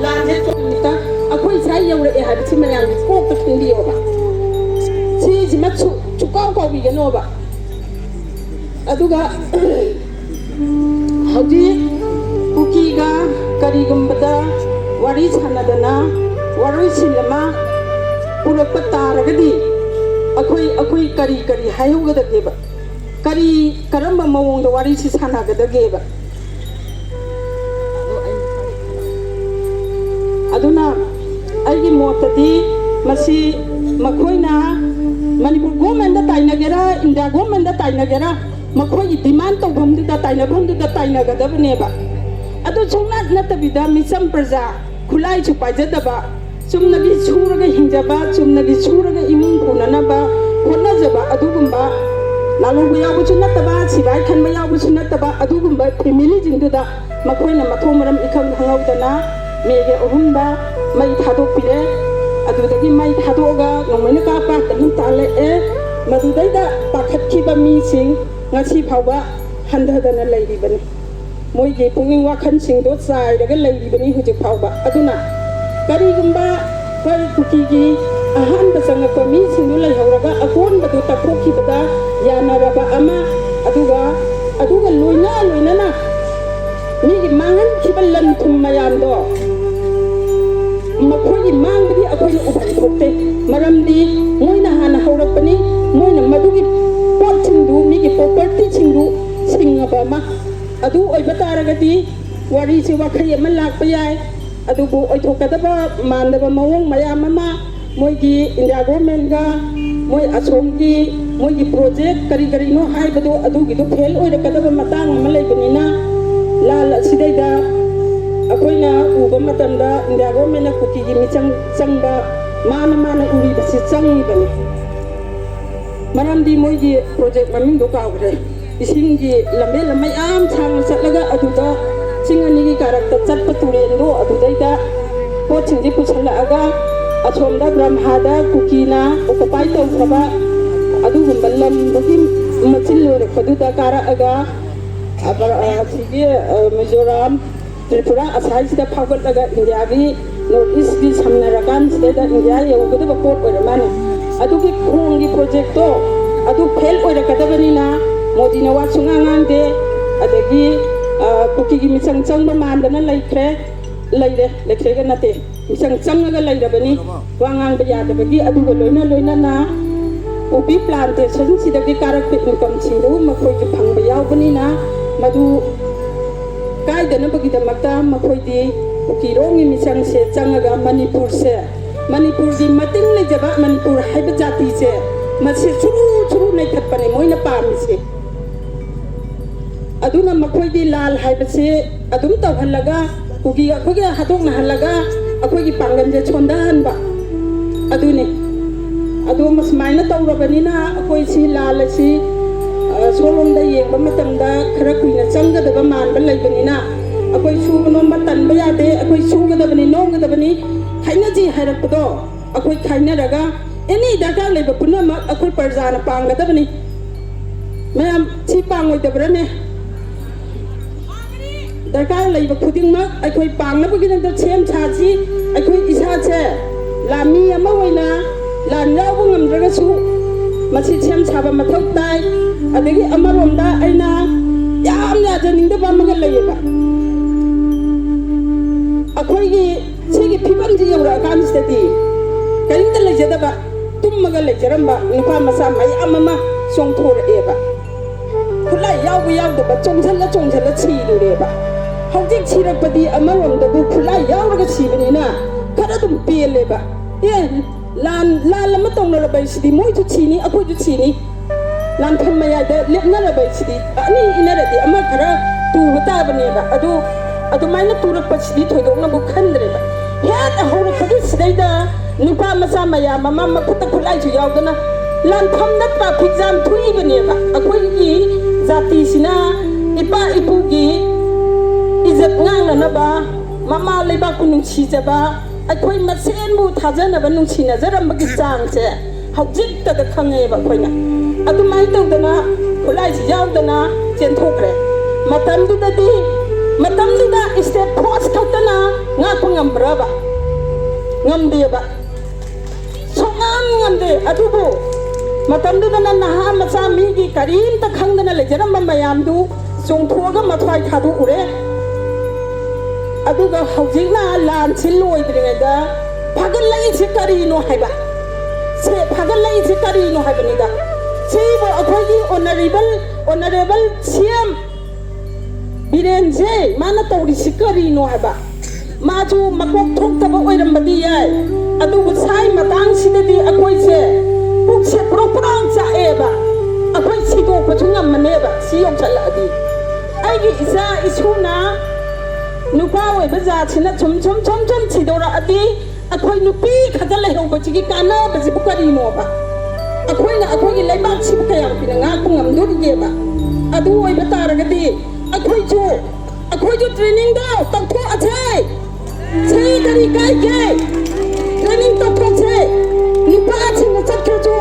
लांजे चोनिका अखोइ साइ यौरए हाइबसि मयाम कोकता खिंदियोबा सिजिमा चुकाउ काउबिगनोबा अदुगा हौजी कुकीगा करिगुम्बदा वारी सानदना वारोइ सिलमा पुरकपा तारगदी अखोइ करी हाइहुगदगेबा करी करम्बा मवोंदा वारी सि सानागदगेबा अदुना आइगी मोतदी मसी मखोइना मणिपुर गवर्नमेंट दा ताइनगेरा इंडिया गवर्नमेंट दा ताइनगेरा मखोइगी डिमांड तौभमदुदा ताइनगदबनेबा अदु सुंगना नतबिदा मिसम प्रजा खुलाइसु पाइजदबा चुमनगी सुरगा हिंजबा चुमनगी सुरगा इमुंग पुननबा होनजबा अदुगुंबा लालुबा यावबुसु नतबा सिबाइ खनबा यावबुसु नतबा अदुगुंबा फैमिली जिंदुदा मखोइना मथो मरम इखंग हंगौदना मेगे अहुमदा मई थादोकपिरे अदुदगी मई थादोगा नोंमैना कापा तनु ताले मदुदैदा पाखतखिबा मीसिंग ngasi phawba handhadana leiribani moigi punging wakhan singdo chairaga leiribani hujik phawba aduna karigumba koi kukigi ahan basanga komi singdu leihoraga akon badu taphokibada yanaraba ama aduga loina na migi mangan kibalan thum mayamdo makhoi mangbadi akoi uban thokte maramdi moina hana haurakpani moina madugi पोटसिंदु मिगी प्रॉपर्टी सिंदु सिंगबमा अदु ओइबा तारगदी वारी से वाखै अमा लाकपा याय अदुबु ओइथोकदबा मानदबा मवोंग मयाम अमा मोइगी इंडिया गवर्नमेंट गा मोइ असोमगी मोइगी प्रोजेक्ट करी नो हाइबदो अदुगिदो फेल ओइरकदबा मतांग अमा लेबनिना लाल सिदैदा अखोइना उबा मतमदा इंडिया गवर्नमेंट कुकीगी मिचंग चंगबा माना उरिबसि चंगिबनि मरमदी मोइगी प्रोजेक्ट ममिंग दो कावरे इसिंगी लम्बे लमयाम सांग चटलगा अदुदा सिंगनिगी कारक्ता चटप तुरेंदो अदुदैदा पोचिंजी पुसलगा अछोमदा ब्रह्मादा कुकीना ओकपाइ तौखबा अदुगुंबा लमबगी मचिल लोरखदुदा कारअगा सिगी मिजोराम त्रिपुरा असाइसिदा फावगतलगा इंडियागी नॉर्थ ईस्ट की समनरकान सिदा इंडिया यौगदबा पोट ओइरमाने अदुगी खोंगी प्रोजेक्ट तो अदु fail ओइरकदबनिना मोदीना वासुंगा ngang adagi kuki misang changba mandana leikre ga nate misang changaga leirabani wangang ba yadabagi aduga loina na upi plantation sidagi karak income sindu makoi gi phangba yawbani na madu ꯀꯥꯏꯗꯅꯕꯒꯤꯗꯃꯛꯇ ꯃꯈꯣꯏꯗꯤ ꯎꯀꯤꯔꯣꯡꯒꯤ ꯃꯤꯆꯪꯁꯦ ꯆꯪꯉꯒ ꯃꯅꯤꯄꯨꯔꯁꯦ ꯃꯅꯤꯄꯨꯔꯒꯤ ꯃꯇꯤꯡ ꯂꯩꯖꯕ ꯃꯅꯤꯄꯨꯔ ꯍꯥꯏꯕ ꯖꯥꯇꯤꯁꯦ ꯃꯁꯤ ꯁꯨꯔꯨ ꯅꯩꯊꯠꯄꯅꯦ ꯃꯣꯏꯅ ꯄꯥꯝꯃꯤꯁꯦ ꯑꯗꯨꯅ ꯃꯈꯣꯏꯗꯤ ꯂꯥꯜ ꯍꯥꯏꯕꯁꯤ ꯑꯗꯨꯝ ꯇꯧꯍꯜꯂꯒ ꯀꯨꯀꯤ ꯑꯩꯈꯣꯏꯒꯤ ꯍꯥꯠꯇꯣꯛꯅꯍꯜꯂꯒ ꯑꯩꯈꯣꯏꯒꯤ ꯄꯥꯡꯒꯜꯁꯦ ꯁꯣꯟꯊꯍꯟꯕ ꯑꯗꯨꯅꯤ ꯑꯗꯨ ꯁꯨꯃꯥꯏꯅ ꯇꯧꯔꯕꯅꯤꯅ ꯑꯩꯈꯣꯏꯁꯤ ꯂꯥꯜ ꯑꯁꯤ ꯁꯣꯂꯣꯝꯗ ꯌꯦꯡꯕ ꯃꯇꯝꯗ ꯈꯔ ꯀꯨꯏꯅ ꯆꯪꯒꯗꯕ ꯃꯥꯟꯕ ꯂꯩꯕꯅꯤꯅ ꯑꯩꯈꯣꯏ ꯁꯨꯕ ꯅꯣꯝꯕ ꯇꯟꯕ ꯌꯥꯗꯦ ꯑꯩꯈꯣꯏ ꯁꯨꯒꯗꯕꯅꯤ ꯅꯣꯝꯒꯗꯕꯅꯤ ꯈꯥꯏꯅꯁꯤ ꯍꯥꯏꯔꯛꯄꯗꯣ ꯑꯩꯈꯣꯏ ꯈꯥꯏꯅꯔꯒ ꯑꯦꯅꯤ ꯗꯔꯀꯥꯔ ꯂꯩꯕ ꯄꯨꯝꯅꯃꯛ ꯑꯩꯈꯣই ꯄ꯭ꯔꯖꯥꯅ ꯄꯥꯡꯒꯗꯕꯅꯤ ꯃꯌꯥꯝ ꯁꯤ ꯄꯥꯡꯉꯣꯏꯗꯕ꯭ꯔꯅꯦ ꯗꯔꯀꯥꯔ ꯂꯩꯕ ꯈꯨꯗꯤꯡꯃꯛ ꯑꯩꯈꯣꯏ ꯄꯥꯡꯅꯕꯒꯤꯗꯃꯛꯇ ꯁꯦꯝ ꯁꯥꯁꯤ ꯑꯩꯈꯣꯏ ꯏꯁꯥꯁꯦ ꯂꯥꯟꯃꯤ ꯑꯃ ꯑꯣꯏꯅ ꯂꯥꯟ ꯌꯥꯎꯕ ꯉꯝꯗ꯭ꯔꯒꯁꯨ ꯃꯁꯤ ꯁꯦꯝ ꯁꯥꯕ ꯃꯊꯧ ꯇꯥꯏ ꯑꯗꯒꯤ ꯑꯃꯔꯣꯝꯗ ꯑꯩꯅ ꯌꯥꯝ ꯌꯥꯖꯅꯤꯡꯗꯕ ꯑꯃꯒ ꯂꯩꯌꯦꯕ ꯑꯩꯈꯣꯏꯒꯤ ꯁꯤꯒꯤ ꯐꯤꯕꯝꯁꯤ ꯌꯧꯔꯛꯑꯀꯥꯟꯁꯤꯗꯗꯤ ꯀꯔꯤꯝꯇ ꯂꯩꯖꯗꯕ ꯇꯨꯝꯃꯒ ꯂꯩꯖꯔꯝꯕ ꯅꯨꯄꯥ ꯃꯆꯥ ꯃꯌꯥꯝ ꯑꯃ ꯆꯣꯡꯊꯣꯔꯛꯑꯦꯕ ꯈꯨꯠꯂꯥꯏ ꯌꯥꯎꯕ ꯌꯥꯎꯗꯕ ꯆꯣꯡꯁꯜꯂ ꯁꯤꯔꯨꯔꯦꯕ ꯍꯧꯖꯤꯛ ꯁꯤꯔꯛꯄꯗꯤ ꯑꯃꯔꯣꯝꯗꯕꯨ ꯈꯨꯠꯂꯥꯏ ꯌꯥꯎꯔꯒ ꯁꯤꯕꯅꯤ나 ꯈꯔ ꯑꯗꯨꯝ ꯄꯦꯜꯂꯦꯕ ꯂꯥꯟ ꯑꯃ ꯇꯧꯅꯔꯕꯁꯤꯗꯤ ꯃꯣꯏꯁꯨ ꯁꯤꯅꯤ ꯑꯩꯈꯣꯏꯁꯨ ꯁꯤꯅꯤ ꯂꯥꯟꯐꯝ ꯃꯌꯥꯏꯗ ꯂꯦꯞꯅꯔꯕꯁꯤꯗꯤ ꯑꯅꯤ ꯏꯅꯔꯗꯤ ꯑꯃ ꯈꯔ ꯇꯨꯕ ꯇꯥꯕꯅꯦꯕ ꯑꯗꯨꯃꯥꯏꯅ ꯇꯨꯔꯛꯄꯁꯤꯗꯤ ꯊꯣꯏꯗꯣꯛꯅꯕꯨ ꯈꯟꯗ꯭ꯔꯦꯕ ꯍꯦꯛ ꯍꯧꯔꯛꯄꯒꯤ ꯁꯤꯗꯩꯗ ꯅꯨꯄꯥ ꯃꯆꯥ ꯃꯌꯥꯝ ꯑꯃ ꯃꯈꯨꯠꯇ ꯈꯨꯠꯂꯥꯏꯁꯨ ꯌꯥꯎꯗꯅ ꯂꯥꯟꯐꯝ ꯅꯠꯇ ꯐꯤꯖꯥꯝ ꯊꯨꯏꯕꯅꯦꯕ ꯑꯩꯈꯣꯏꯒꯤ ꯖꯥꯇꯤꯁꯤꯅ ꯏꯄꯥ ꯏꯄꯨꯒꯤ इज्जत ngangnaba mama leibakku nungsijaba akhoi masenbu thajanaba nungsinajarambagi changse haujitta da khangeba khoina adumai tawdana khulai si yawdana chenthokre matamduda step force khaktana ngapangambraba ngamdeba ngamde adubu matamduda naha macha migi karimta khangdana lejaramba mayamdu chongthoga mathwai thadu ure aduga hawjingna lan silloidringada phagalai se karino haiba se phagalai se karino haibanida sebo akhoi honorable CM birenje mana tawri sikarino haiba maju makok thoktaba oirambadi yai adugu sai matang sidadi akhoi se pukse proprang chaeba akhoi sido pachungam maneba siyong chaladi aigi isa isuna nupa oiba jathina chum chidora adi akhoi nupi khada lehobachigi kana bajibu karino ba akhoi gi leibak sibu kayam pina nga pungam dudiyeba adu oiba taragadi akhoi ju training da takho achai sei kari kai ke training takho chai nipa achina chakho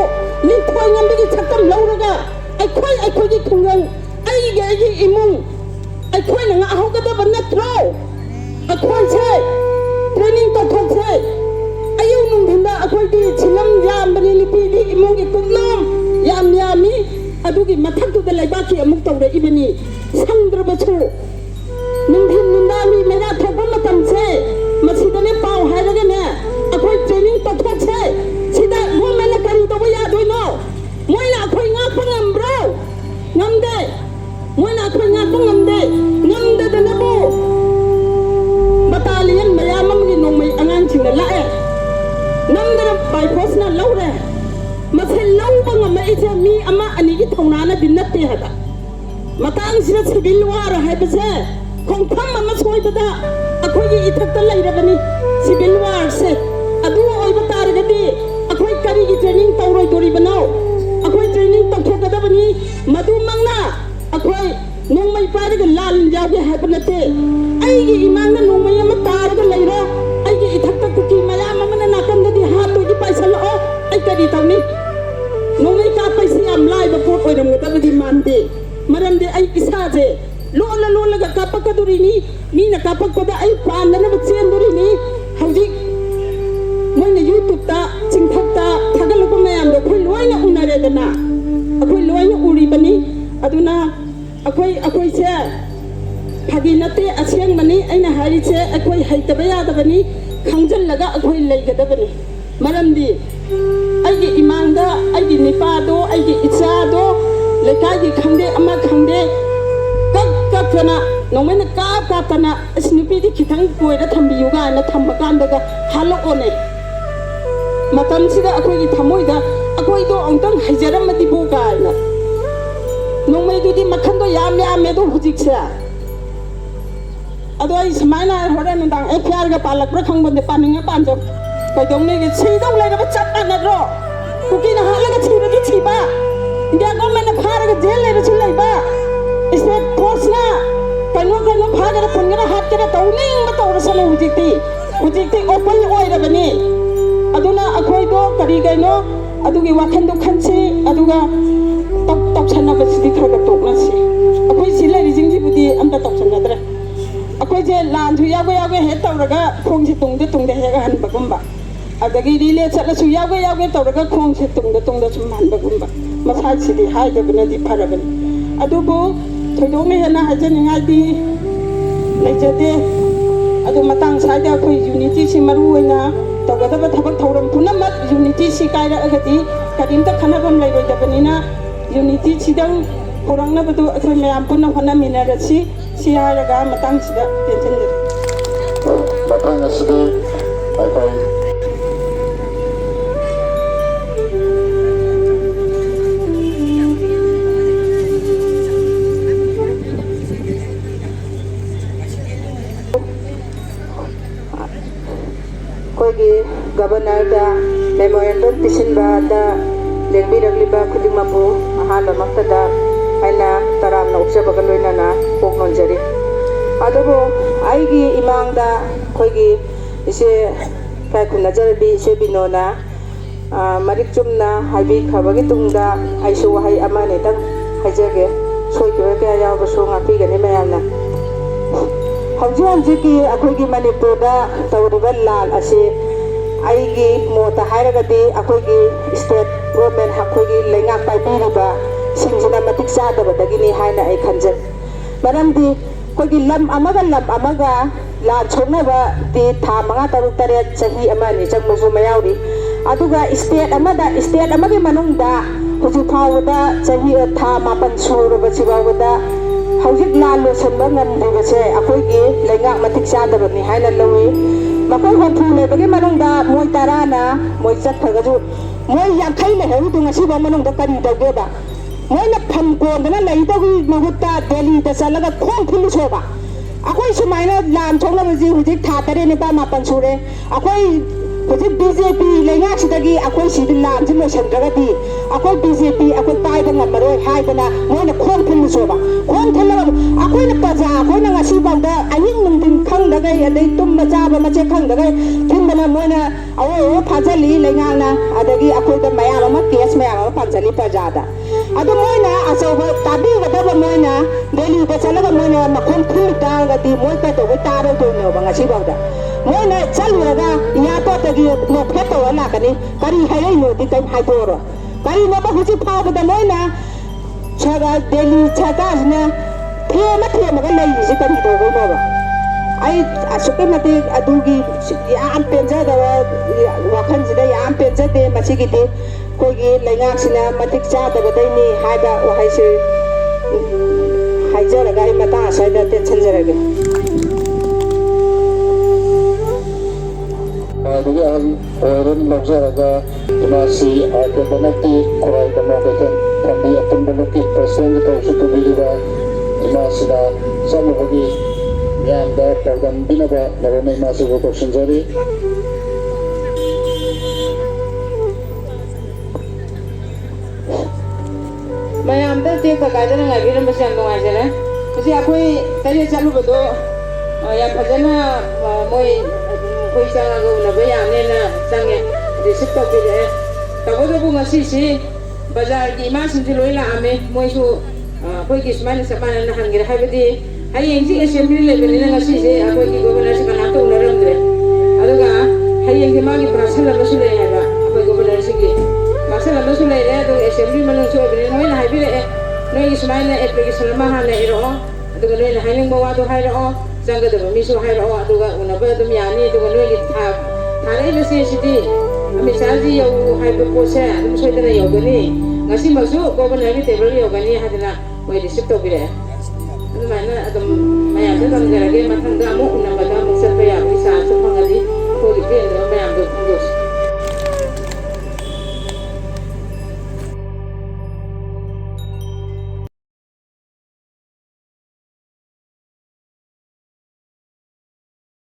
nipoi ngambigi chakam lauraga akhoi gi thungang ai imung akhoi na nga hogada banatro akhoi chai training takho chai ayu nung dhinda akhoi di chilam yam bani lipi di imung gi kumnam yami adugi mathaktu da laibaki amuk tawre ibani sangdra bachu nungdhin nundami mera thokba matam se masidane paw hairaga ne akhoi training takho chai sida women kari tawa ya doino moina akhoi nga pangambro ngamde moina akhoi nga pangamde ngamde danabu battalion mayam amgi nongmai angang chingna lae namdara by force na laure masel lawba ngama ije mi ama ani gi thonana dinnatte hada matang sina civil war haibase khongpham ama soibada akhoi gi ithakta lairabani civil war se adu oiba taragadi akhoi kari gi training tawroi dori banao akhoi training tawthokadabani madu mangna akhoi nongmai pariga lal jawge haibanatte aigi imangna nongmai ama taraga laira aigi ithakta kuki mayam amana nakandadi hatu gi paisala o ai kari tawni nongmai ka paisi am lai ba pot oiram gadabadi mande maramde ai isaje lola ga kapakadurini mina kapakpada ai panana ba chendurini hauji moina YouTube ta chingthakta thagalako mayam do khoi loina unare dana akhoi loina uri bani aduna akhoi se phagi nate asyang mani aina hari se akhoi haitaba yadabani khangjal laga akhoi leigadabani maramdi aigi imangda aigi nipado aigi icha do lekai gi khangde ama khangde kak kana ꯅꯣꯡꯃꯩꯅ ꯀꯥꯞꯇꯅ ꯑꯁ ꯅꯨꯄꯤꯗꯤ ꯈꯤꯇꯪ ꯀꯣꯏꯔ ꯊꯝꯕꯤꯌꯨ ꯀꯥꯏꯅ ꯊꯝꯕ ꯀꯥꯟꯗꯒ ꯍꯜꯂꯛꯑꯣꯅꯦ ꯃꯇꯝꯁꯤꯗ ꯑꯩꯈꯣꯏꯒꯤ ꯊꯃꯣꯏꯗ ꯑꯩꯈꯣꯏꯗꯣ ꯑꯃꯨꯛꯇꯪ ꯍꯩꯖꯔꯝꯃꯗꯤꯕꯨ ꯀꯥꯏꯅ ꯅꯣꯡꯃꯩꯗꯨꯗꯤ ꯃꯈꯟꯗꯣ ꯌꯥꯝꯃꯦ ꯑꯗꯣ ꯍꯧꯖꯤꯛꯁꯦ ꯑꯗꯣ ꯑꯩ ꯁꯨꯃꯥꯏꯅ ꯍꯣꯔꯦꯟ ꯅꯨꯡꯗꯥꯡ FIRꯒ ꯄꯥꯜꯂꯛꯄ꯭ꯔꯥ ꯈꯪꯕꯅꯦ ꯄꯥꯅꯤꯡꯉ ꯄꯥꯟꯖꯧ ꯀꯩꯗꯧꯅꯤꯒꯦ ꯁꯤꯗꯧ ꯂꯩꯔꯕ ꯆꯞ ꯃꯥꯟꯅꯗ꯭ꯔꯣ ꯀꯨꯀꯤꯅ ꯍꯥꯠꯂꯒ ꯊꯤꯕꯗꯤ ꯊꯤꯕ ꯏꯟꯗꯤꯌꯥ ꯒꯣꯔꯃꯦꯟꯅ ꯐꯥꯔꯒ ꯖꯦꯜ ꯂꯩꯔꯁꯨ ꯂꯩꯕ ꯏꯁꯇꯦꯠ ꯐꯣꯔꯁꯅ ꯀꯩꯅꯣ ꯐꯥꯒꯦꯔꯥ ꯄꯨꯟꯒꯦꯔꯥ ꯍꯥꯠꯀꯦꯔꯥ ꯇꯧꯅꯤꯡꯕ ꯇꯧꯔꯁꯅꯨ ꯍꯧꯖꯤꯛꯇꯤ ꯑꯣꯄꯟ ꯑꯣꯏꯔꯕꯅꯤ ꯑꯗꯨꯅ ꯑꯩꯈꯣꯏꯗꯣ ꯀꯩꯅꯣ ꯑꯗꯨꯒꯤ ꯋꯥꯈꯟꯗꯣ ꯈꯟꯁꯤ ꯑꯗꯨꯒ ꯇꯧꯁꯟꯅꯕꯁꯤꯗꯤ ꯈꯔ ꯇꯣꯛꯅꯁꯤ ꯑꯩꯈꯣꯏ ꯁꯤ ꯂꯩꯔꯤꯁꯤꯡꯁꯤꯕꯨꯗꯤ ꯑꯝꯇ ꯇꯧꯁꯟꯅꯗ꯭ꯔꯦ ꯑꯩꯈꯣꯏꯁꯦ ꯂꯥꯟꯁꯨ ꯌꯥꯎꯒꯦ ꯍꯦꯛ ꯇꯧꯔꯒ ꯈꯣꯡꯁꯦ ꯇꯨꯡꯗ ꯍꯦꯛ ꯍꯟꯕꯒꯨꯝꯕ ꯑꯗꯒꯤ ꯔꯤꯂꯦ ꯆꯠꯂꯁꯨ ꯌꯥꯎꯒꯦ ꯇꯧꯔꯒ ꯈꯣꯡꯁꯦ ꯇꯨꯡꯗ ꯁꯨꯝ ꯍꯟꯕꯒꯨꯝꯕ ꯃꯁꯥꯁꯤꯗꯤ ꯍꯥꯏꯗꯕꯅꯗꯤ ꯐꯔꯕꯅꯤ ꯑꯗꯨꯕꯨ ꯊꯣꯏꯗꯣꯛꯅ ꯍꯦꯟꯅ ꯍꯥꯏꯖꯅꯤꯡꯉꯥꯏꯗꯤ ꯂꯩꯖꯗꯦ ꯑꯗꯨ ꯃꯇꯥꯡ ꯁ꯭ꯋꯥꯏꯗ ꯑꯩꯈꯣꯏ ꯌꯨꯅꯤꯇꯤꯁꯤ ꯃꯔꯨ ꯑꯣꯏꯅ ꯇꯧꯒꯗꯕ ꯊꯕꯛ ꯊꯧꯔꯝ ꯄꯨꯝꯅꯃꯛ ꯌꯨꯅꯤꯇꯤꯁꯤ ꯀꯥꯏꯔꯛꯑꯒꯗꯤ ꯀꯔꯤꯝꯇ ꯈꯟꯅꯐꯝ ꯂꯩꯔꯣꯏꯗꯕꯅꯤꯅ ꯌꯨꯅꯤꯇꯤꯁꯤꯗꯪ ꯄꯨꯔꯛꯅꯕꯗꯨ ꯑꯩꯈꯣই ꯃꯌꯥꯝ ꯄꯨꯟꯅ ꯍꯣꯠꯅꯃꯤꯟꯅꯔꯁꯤ ꯁꯤ ꯍꯥꯏꯔꯒ ꯃꯇꯥꯡꯁꯤꯗ ꯇꯦꯟꯁꯤꯟꯖꯔꯤ ꯃꯇꯥꯡ ꯑꯁꯤꯗꯤ ꯑꯩꯈꯣꯏ ꯑꯩꯈꯣꯏꯒꯤ ꯒꯕꯔꯅꯔꯗ ꯃꯦꯃꯣꯔꯦꯟꯗꯝ ꯄꯤꯁꯤꯟꯕꯗ ꯂꯦꯡꯕꯤꯔꯛꯂꯤꯕ ꯈꯨꯗꯤꯡꯃꯛꯄꯨ ꯑꯍꯥꯟꯕꯃꯛꯇꯗ ꯑꯩꯅ ꯇꯔꯥꯝꯅ ꯑꯣꯛꯆꯕꯒ ꯂꯣꯏꯅꯅ ꯀꯣꯛꯅꯣꯟꯖꯔꯤ ꯑꯗꯨꯕꯨ ꯑꯩꯒꯤ ꯏꯃꯥꯡꯗ ꯑꯩꯈꯣꯏꯒꯤ ꯏꯆꯦ ꯈꯨꯟꯅꯖꯔꯕꯤ ꯏꯆꯦ ꯕꯤꯅꯣꯅ ꯃꯔꯤꯛ ꯆꯨꯝꯅ ꯍꯥꯏꯕꯤꯈ꯭ꯔꯕꯒꯤ ꯇꯨꯡꯗ ꯑꯩꯁꯨ ꯋꯥꯍꯩ ꯑꯃ ꯑꯅꯤꯇꯪ ꯍꯥꯏꯖꯒꯦ ꯁꯣꯏꯈꯤꯕ ꯀꯌꯥ ꯌꯥꯎꯕꯁꯨ ꯉꯥꯛꯄꯤꯒꯅꯤ ꯃꯌꯥꯝꯅ ꯍꯧꯖꯤꯛꯀꯤ ꯑꯩꯈꯣꯏꯒꯤ ꯃꯅꯤꯄꯨꯔꯗ ꯇꯧꯔꯤꯕ ꯂꯥꯟ ꯑꯁꯤ ꯑꯩꯒꯤ ꯃꯣꯠꯇ ꯍꯥꯏꯔꯒꯗꯤ ꯑꯩꯈꯣꯏꯒꯤ ꯁ꯭ꯇꯦꯠ ꯒꯣꯔꯃꯦꯟ ꯑꯩꯈꯣꯏꯒꯤ ꯂꯩꯉꯥꯛ ꯄꯥꯏꯕꯤꯔꯤꯕ ꯁꯤꯡꯁꯤꯅ ꯃꯇꯤꯛ ꯆꯥꯗꯕꯗꯒꯤꯅꯤ ꯍꯥꯏꯅ ꯑꯩ ꯈꯟꯖꯩ ꯃꯔꯝꯗꯤ ꯑꯩꯈꯣꯏꯒꯤ ꯂꯝ ꯑꯃꯒ ꯂꯥꯟ ꯁꯣꯛꯅꯕꯗꯤ ꯊꯥ 5-6-7 ꯆꯍꯤ 1-2 ꯆꯪꯕꯁꯨ ꯃꯌꯥꯎꯔꯤ ꯑꯗꯨꯒ ꯁ꯭ꯇꯦꯠ ꯑꯃꯒꯤ ꯃꯅꯨꯡꯗ ꯍꯧꯖꯤꯛ ꯐꯥꯎꯕꯗ ꯆꯍꯤ ꯊꯥ 7 ꯁꯨꯔꯕꯁꯤ ꯐꯥꯎꯕꯗ ꯍꯧꯖꯤꯛ ꯂꯥꯟ ꯂꯣꯏꯁꯤꯟꯕ ꯉꯝꯗ꯭ꯔꯤꯕꯁꯦ ꯑꯩꯈꯣꯏꯒꯤ ꯂꯩꯉꯥꯛ ꯃꯇꯤꯛ ꯆꯥꯗꯕꯅꯤ ꯍꯥꯏꯅ ꯂꯧꯏ ꯃꯈꯣꯏ 60 ꯂꯩꯕꯒꯤ ꯃꯅꯨꯡꯗ ꯃꯣꯏ 10ꯅ ꯃꯣꯏ ꯆꯠꯈ꯭ꯔꯒꯁꯨ ꯃꯣꯏ 50 ꯂꯩꯍꯧꯔꯤꯗꯨ ꯉꯁꯤꯐꯥꯎ ꯃꯅꯨꯡꯗ ꯀꯔꯤ ꯇꯧꯒꯦꯕ ꯃꯣꯏꯅ ꯐꯝ ꯀꯣꯟꯗꯅ ꯂꯩꯗꯧꯒꯤ ꯃꯍꯨꯠꯇ ꯗꯦꯜꯂꯤꯗ ꯆꯠꯂꯒ ꯈꯣꯡ ꯊꯤꯜꯂꯨꯁꯣꯕ ꯑꯩꯈꯣꯏ ꯁꯨꯃꯥꯏꯅ ꯂꯥꯟ ꯁꯣꯛꯅꯕꯁꯤ ꯍꯧꯖꯤꯛ ꯊꯥ 3-4-5 ꯁꯨꯔꯦ ꯑꯩꯈꯣꯏ ꯍꯧꯖꯤꯛ BJP ꯂꯩꯉꯥꯛꯁꯤꯗꯒꯤ ꯑꯩꯈꯣꯏ ꯁꯤꯗꯤ ꯂꯥꯟꯁꯤ ꯂꯣꯏꯁꯤꯟꯗ꯭ꯔꯒꯗꯤ ꯑꯩꯈꯣই BJP ꯑꯩꯈꯣꯏ ꯄꯥꯏꯕ ꯉꯝꯃꯔꯣꯏ ꯍꯥꯏꯗꯅ ꯃꯣꯏꯅ ꯈꯣꯡ ꯊꯤꯜꯂꯨꯁꯣꯕ ꯈꯣꯡ ꯊꯤꯜꯂꯒ ꯑꯩꯈꯣꯏꯅ ꯄ꯭ꯔꯖꯥ ꯑꯩꯈꯣꯏꯅ ꯉꯁꯤꯐꯥꯎꯗ ꯑꯍꯤꯡ ꯅꯨꯡꯊꯤꯟ ꯈꯪꯗꯒꯩ ꯑꯗꯩ ꯇꯨꯝꯕ ꯆꯥꯕ ꯃꯆꯦꯠ ꯈꯪꯗꯒꯩ ꯊꯤꯟꯗꯅ ꯃꯣꯏꯅ ꯑꯋꯣꯏ ꯐꯥꯖꯜꯂꯤ ꯂꯩꯉꯥꯛꯅ ꯑꯗꯒꯤ ꯑꯩꯈꯣꯏꯗ ꯃꯌꯥꯝ ꯑꯃ ꯀꯦꯁ ꯃꯌꯥꯝ ꯑꯃ ꯄꯥꯟꯁꯤꯜꯂꯤ ꯄ꯭ꯔꯖꯥꯗ ꯑꯗꯨ ꯃꯣꯏꯅ ꯑꯆꯧꯕ ꯇꯥꯕꯤꯒꯗꯕ ꯃꯣꯏꯅ ꯗꯦꯜꯂꯤꯗ ꯆꯠꯂꯒ ꯃꯣꯏꯅ ꯃꯈꯣꯡ ꯊꯤꯜꯂꯤ ꯇꯥꯔꯒꯗꯤ ꯃꯣꯏ ꯀꯩꯗꯧꯕꯩ ꯇꯥꯔꯣꯏꯗꯣꯏꯅꯣꯕ ꯉꯁꯤꯐꯥꯎꯗ ꯃꯣꯏꯅ ꯆꯠꯂꯨꯔꯒ ꯏꯌꯥꯔꯄꯣꯔꯠꯇꯒꯤ ꯅꯣꯛꯐꯦꯠ ꯇꯧꯔ ꯂꯥꯛꯀꯅꯤ ꯀꯔꯤ ꯍꯥꯏꯔꯛꯏꯅꯣꯗꯤ ꯀꯩꯝ ꯍꯥꯏꯗꯣꯛꯑꯔꯣꯏ ꯀꯔꯤꯅꯣꯕ ꯍꯧꯖꯤꯛ ꯐꯥꯎꯕꯗ ꯃꯣꯏꯅ ꯗꯦꯜꯂꯤ ꯁꯔꯀꯥꯔꯁꯤꯅ ꯊꯦꯝꯃꯒ ꯂꯩꯔꯤꯁꯤ ꯀꯔꯤ ꯇꯧꯕꯩꯅꯣꯕ ꯑꯩ ꯑꯁꯨꯛꯀꯤ ꯃꯇꯤꯛ ꯑꯗꯨꯒꯤ ꯌꯥꯝ ꯄꯦꯟꯖꯗꯕ ꯋꯥꯈꯜꯁꯤꯗ ꯌꯥꯝ ꯄꯦꯟꯖꯗꯦ ꯃꯁꯤꯒꯤꯗꯤ ꯑꯩꯈꯣꯏꯒꯤ ꯂꯩꯉꯥꯛꯁꯤꯅ ꯃꯇꯤꯛ ꯆꯥꯗꯕꯗꯩꯅꯤ ꯍꯥꯏꯕ ꯋꯥꯍꯩꯁꯤ ꯍꯥꯏꯖꯔꯒ ꯑꯩ ꯃꯇꯥꯡ ꯑꯁ꯭ꯋꯥꯏꯗ ꯇꯦꯟꯁꯤꯟꯖꯔꯒꯦ ꯑꯗꯨꯒꯤ ꯑꯍꯜ ꯑꯣꯏꯔꯣꯟ ꯂꯧꯖꯔꯒ ꯏꯃꯥꯁꯤ ꯑꯥꯔꯀꯦꯗꯃꯛꯇꯤ ꯈꯨꯔꯥꯏꯗꯃ ꯀꯩꯊꯦꯜ ꯄꯥꯝꯕꯤ ꯑꯄꯨꯟꯕꯃꯛꯀꯤ ꯄ꯭ꯔꯁꯤꯗꯦꯟꯒꯤ ꯇꯧꯁꯨ ꯄꯨꯕꯤꯔꯤꯕ ꯏꯃꯥꯁꯤꯅ ꯆꯠꯂꯨꯕꯒꯤ ꯃꯤꯌꯥꯝꯗ ꯄꯥꯎꯗꯝꯕꯤꯅꯕ ꯃꯔꯨꯅ ꯏꯃꯥꯁꯤꯕꯨ ꯀꯧꯁꯤꯟꯖꯔꯤ ꯃꯌꯥꯝꯗ ꯇꯦꯛꯇ ꯀꯥꯏꯗꯅ ꯉꯥꯏꯕꯤꯔꯝꯕꯁꯦ ꯌꯥꯝ ꯅꯨꯡꯉꯥꯏꯖꯔꯦ ꯍꯧꯖꯤꯛ ꯑꯩꯈꯣꯏ ꯇꯔꯦꯠ ꯆꯠꯂꯨꯕꯗꯣ ꯌꯥꯝ ꯐꯖꯅ ꯃꯣꯏ ꯑꯩꯈꯣꯏ ꯆꯪꯉꯒ ꯎꯅꯕ ꯌꯥꯅꯦꯅ ꯆꯪꯉꯦ ꯔꯤꯁꯤꯞ ꯇꯧꯕꯤꯔꯛꯑꯦ ꯇꯧꯕꯇꯕꯨ ꯉꯁꯤꯁꯤ ꯕꯖꯥꯔꯒꯤ ꯏꯃꯥꯁꯤꯡꯁꯤ ꯂꯣꯏ ꯂꯥꯛꯑꯝꯃꯦ ꯃꯣꯏꯁꯨ ꯑꯩꯈꯣꯏꯒꯤ ꯁꯨꯃꯥꯏꯅ ꯆꯞ ꯃꯥꯟꯅꯅ ꯍꯟꯒꯦꯔꯦ ꯍꯥꯏꯕꯗꯤ ꯍꯌꯦꯡꯁꯤ ꯑꯦꯁꯦꯝꯕ꯭ꯂꯤ ꯂꯩꯕꯅꯤꯅ ꯉꯁꯤꯁꯦ ꯑꯩꯈꯣꯏꯒꯤ ꯒꯣꯕꯔꯅꯔꯁꯤ ꯀꯅꯥꯝꯇ ꯎꯅꯔꯝꯗ꯭ꯔꯦ ꯑꯗꯨꯒ ꯍꯌꯦꯡꯁꯤ ꯃꯥꯒꯤ ꯚꯥꯁꯟ ꯑꯃꯁꯨ ꯂꯩ ꯍꯥꯏꯕ ꯑꯩꯈꯣꯏ ꯒꯣꯕꯔꯅꯔꯁꯤꯒꯤ ꯚꯥꯁꯟ ꯑꯃꯁꯨ ꯂꯩꯔꯦ ꯑꯗꯨꯒ ꯑꯦꯁꯦꯝꯕ꯭ꯂꯤ ꯃꯅꯨꯡꯁꯨ ꯑꯣꯏꯕꯅꯤꯅ ꯃꯣꯏꯅ ꯍꯥꯏꯕꯤꯔꯛꯑꯦ ꯅꯣꯏꯒꯤ ꯁꯨꯃꯥꯏꯅ ꯑꯦꯄ꯭ꯂꯤꯀꯦꯁꯟ ꯑꯃ ꯍꯥꯟꯅ ꯏꯔꯛꯑꯣ ꯑꯗꯨꯒ ꯅꯣꯏꯅ ꯍꯥꯏꯅꯤꯡꯕ ꯋꯥꯗꯣ ꯍꯥꯏꯔꯛꯑꯣ ꯆꯪꯒꯗꯕ ꯃꯤꯁꯨ ꯍꯥꯏꯔꯛꯑꯣ ꯑꯗꯨꯒ ꯎꯅꯕ ꯑꯗꯨꯝ ꯌꯥꯅꯤ ꯑꯗꯨꯒ ꯅꯣꯏꯒꯤ ꯊꯥꯔꯛꯏꯕ ꯆꯦꯁꯤꯗꯤ ꯑꯃꯤꯠ ꯁꯥꯍꯖꯤ ꯌꯧ ꯍꯥꯏꯕ ꯄꯣꯠꯁꯦ ꯑꯗꯨꯝ ꯁꯣꯏꯗꯅ ꯌꯧꯒꯅꯤ ꯉꯁꯤꯃꯛꯁꯨ ꯒꯣꯕꯔꯅꯔꯒꯤ ꯇꯦꯕꯜ ꯌꯧꯒꯅꯤ ꯍꯥꯏꯗꯅ ꯃꯣꯏ ꯔꯤꯁꯤꯞ ꯇꯧꯕꯤꯔꯛꯑꯦ ꯑꯗꯨꯃꯥꯏꯅ ꯑꯗꯨꯝ ꯃꯌꯥꯝꯗ ꯇꯝꯖꯔꯒꯦ ꯃꯊꯪꯗ ꯑꯃꯨꯛ